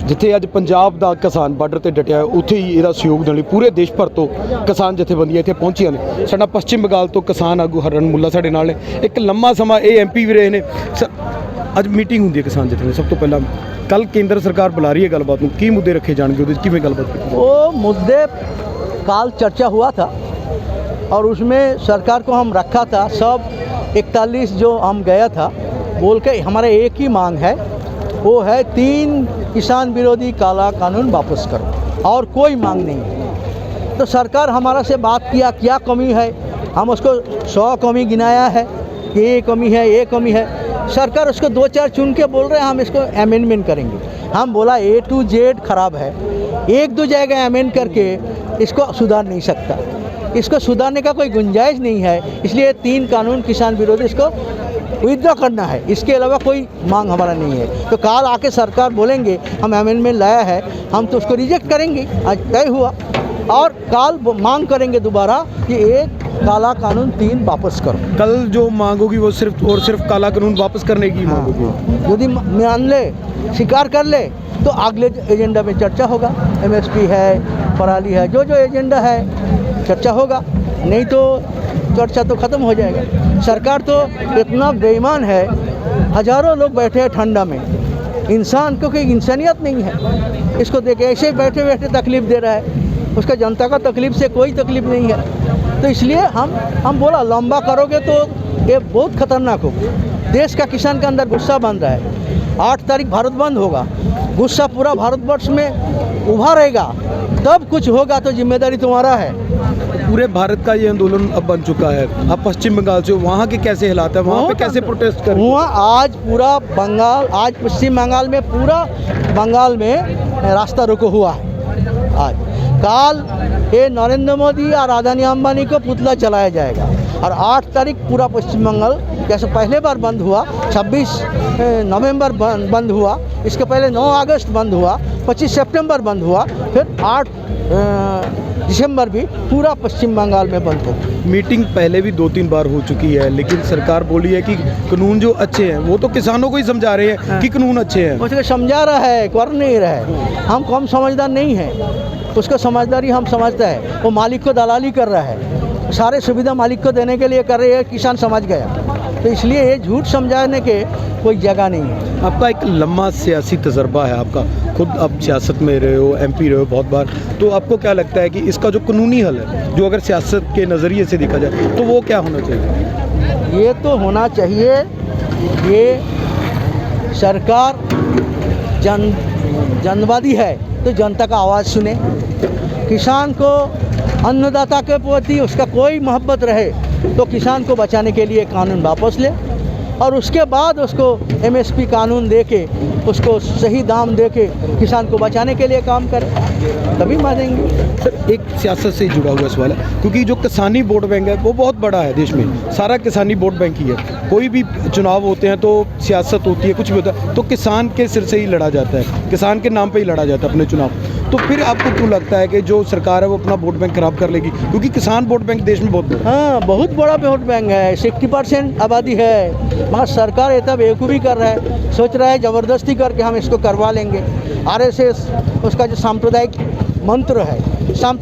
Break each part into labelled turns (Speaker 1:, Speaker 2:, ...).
Speaker 1: जिथे अज पंजाब का किसान बार्डर से डटिया है उत्थे ही इसका सहयोग देने पूरे देश भर तो किसान जथेबंदियां इत्थे पहुंचिया ने। साडा पश्चिम बंगाल तो किसान आगू हरन मुल्ला साडे नाल ने, एक लंबा समा ये MP भी रहे ने। अज मीटिंग होंदी है किसान जथे में, सब तो पहला कल केंद्र सरकार बुला रही है गलबात में, की मुद्दे रखे जाएंगे उहदे किवें गलबात?
Speaker 2: वो मुद्दे काल चर्चा हुआ था और उसमें सरकार को हम रखा था सब 41 जो हम गया था बोल के हमारा एक ही मांग है, वो है 3 किसान विरोधी काला कानून वापस करो और कोई मांग नहीं है। तो सरकार हमारा से बात किया क्या कमी है, हम उसको 100 कमी गिनाया है, ये कमी है ये कमी है। सरकार उसको 2-4 चुन के बोल रहे हैं हम इसको अमेंडमेंट करेंगे। हम बोला A to Z खराब है, 1-2 जगह अमेंड करके इसको सुधार नहीं सकता, इसको सुधारने का कोई गुंजाइश नहीं है। इसलिए 3 कानून किसान विरोधी इसको विथड्रॉ करना है, इसके अलावा कोई मांग हमारा नहीं है। तो काल आके सरकार बोलेंगे हम अमेंडमेंट लाया है, हम तो उसको रिजेक्ट करेंगे, आज तय हुआ। और काल मांग करेंगे दोबारा कि एक काला कानून 3 वापस करो।
Speaker 1: कल जो मांग होगी वो सिर्फ और सिर्फ काला कानून वापस करने की मांग होगी।
Speaker 2: यदि मान ले स्वीकार कर ले तो अगले एजेंडा में चर्चा होगा, MSP है, पराली है, जो जो एजेंडा है चर्चा होगा, नहीं तो चर्चा तो ख़त्म हो जाएगा। सरकार तो इतना बेईमान है, हज़ारों लोग बैठे हैं ठंडा में, इंसान को कोई इंसानियत नहीं है, इसको देखे ऐसे ही बैठे बैठे तकलीफ़ दे रहा है, उसका जनता का तकलीफ़ से कोई तकलीफ़ नहीं है। तो इसलिए हम बोला लंबा करोगे तो ये बहुत ख़तरनाक होगा। देश का किसान के अंदर गुस्सा बन रहा है, 8 तारीख भारत बंद होगा, गुस्सा पूरा भारतवर्ष में उभा रहेगा, तब कुछ होगा तो जिम्मेदारी तुम्हारा है।
Speaker 1: पूरे भारत का ये आंदोलन अब बन चुका है। आप पश्चिम बंगाल से, वहाँ के कैसे हालात है, वहाँ पे कैसे प्रोटेस्ट कर?
Speaker 2: वहाँ आज पूरा बंगाल, आज पश्चिम बंगाल में पूरा बंगाल में रास्ता रोको हुआ है। आज काल ये नरेंद्र मोदी और अदानी अंबानी को पुतला चलाया जाएगा और 8 तारीख पूरा पश्चिम बंगाल जैसे पहले बार बंद हुआ, 26 नवंबर बंद हुआ, इसके पहले 9 अगस्त बंद हुआ, 25 सितंबर बंद हुआ, फिर 8 दिसंबर भी पूरा पश्चिम बंगाल में बंद हो।
Speaker 1: मीटिंग पहले भी 2-3 बार हो चुकी है, लेकिन सरकार बोली है कि कानून जो अच्छे हैं, वो तो किसानों को ही समझा रहे हैं कि कानून अच्छे हैं।
Speaker 2: उसको समझा रहा है, कर नहीं रहा है। हम कम समझदार नहीं हैं, उसको समझदारी हम समझते हैं। वो मालिक को दलाली कर रहा है, सारे सुविधा मालिक को देने के लिए कर रहे हैं, किसान समझ गया। तो इसलिए ये झूठ समझाने के कोई जगह नहीं है।
Speaker 1: आपका एक लंबा सियासी तजर्बा है, आपका खुद आप सियासत में रहे हो, MP रहे हो बहुत बार, तो आपको क्या लगता है कि इसका जो कानूनी हल है, जो अगर सियासत के नज़रिए से देखा जाए तो वो क्या होना चाहिए?
Speaker 2: ये तो होना चाहिए, ये सरकार जनवादी है तो जनता का आवाज़ सुने, किसान को अन्नदाता के प्रति उसका कोई मोहब्बत रहे तो किसान को बचाने के लिए कानून वापस ले और उसके बाद उसको MSP कानून दे के उसको सही दाम दे के किसान को बचाने के लिए काम करें, तभी मानेंगे।
Speaker 1: सर एक सियासत से जुड़ा हुआ सवाल है, क्योंकि जो किसानी वोट बैंक है वो बहुत बड़ा है देश में, सारा किसानी वोट बैंक ही है। कोई भी चुनाव होते हैं तो सियासत होती है, कुछ भी होता है तो किसान के सिर से ही लड़ा जाता है, किसान के नाम पे ही लड़ा जाता है अपने चुनाव। तो फिर आपको क्यों लगता है कि जो सरकार है वो अपना वोट बैंक खराब कर लेगी? क्योंकि किसान वोट बैंक देश में बहुत बड़ा है।
Speaker 2: हाँ, बहुत बड़ा वोट बैंक है, 60% आबादी है, मगर सरकार ये तब बेवकूफ़ी कर रहा है, सोच रहा है ज़बरदस्ती करके हम इसको करवा लेंगे। RSS उसका जो सांप्रदायिक मंत्र है,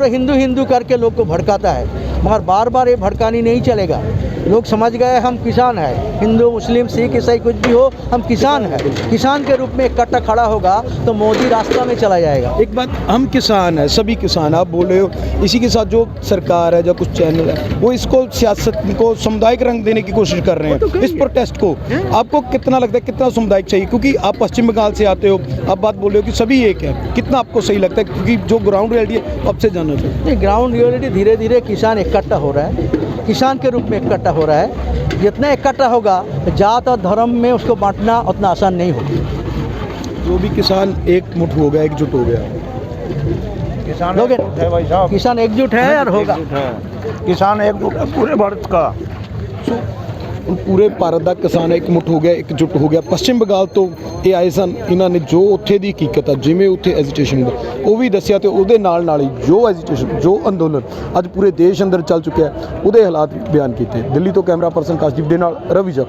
Speaker 2: हिंदू हिंदू करके लोग को भड़काता है, मगर बार बार ये भड़कानी नहीं चलेगा। लोग समझ गए हम किसान हैं, हिंदू मुस्लिम सिख ईसाई कुछ भी हो, हम किसान हैं। किसान के रूप में इकट्ठा खड़ा होगा तो मोदी रास्ता में चला जाएगा।
Speaker 1: एक बात, हम किसान हैं, सभी किसान, आप बोल रहे हो, इसी के साथ जो सरकार है, जो कुछ चैनल है, वो इसको सियासत को सामुदायिक रंग देने की कोशिश कर रहे हैं इस प्रोटेस्ट को। आपको कितना लगता है कितना सामुदायिक चाहिए? क्योंकि आप पश्चिम बंगाल से आते हो, आप बात बोल रहे हो कि सभी एक है, कितना आपको सही लगता है? क्योंकि जो ग्राउंड रियलिटी है आपसे जानना चाहिए।
Speaker 2: ग्राउंड रियलिटी धीरे धीरे किसान इकट्ठा हो रहा है, किसान के रूप में इकट्ठा हो रहा है। जितना इकट्ठा होगा जात और धर्म में उसको बांटना उतना आसान नहीं होगा।
Speaker 1: जो भी किसान एक मुठ हो गया, एकजुट हो गया,
Speaker 3: किसान एकजुट है भाई साहब,
Speaker 2: किसान एकजुट है और होगा।
Speaker 3: किसान एकजुट है पूरे भारत का।
Speaker 1: पूरे भारत का किसान एक मुठ हो गया, एकजुट हो गया। पश्चिम बंगाल तो ये आए सन, इन्होंने जो उत्थे दी हकीकत है, जिमें उत्थे एजिटेशन हुंदा वो भी दस्सिया, तो उहदे नाल नाल ही जो एजिटेशन, जो अंदोलन अज पूरे देश अंदर चल चुका है, उहदे हालात बयान किए। दिल्ली तो कैमरा पर्सन काशदीप दे नाल रवि जख।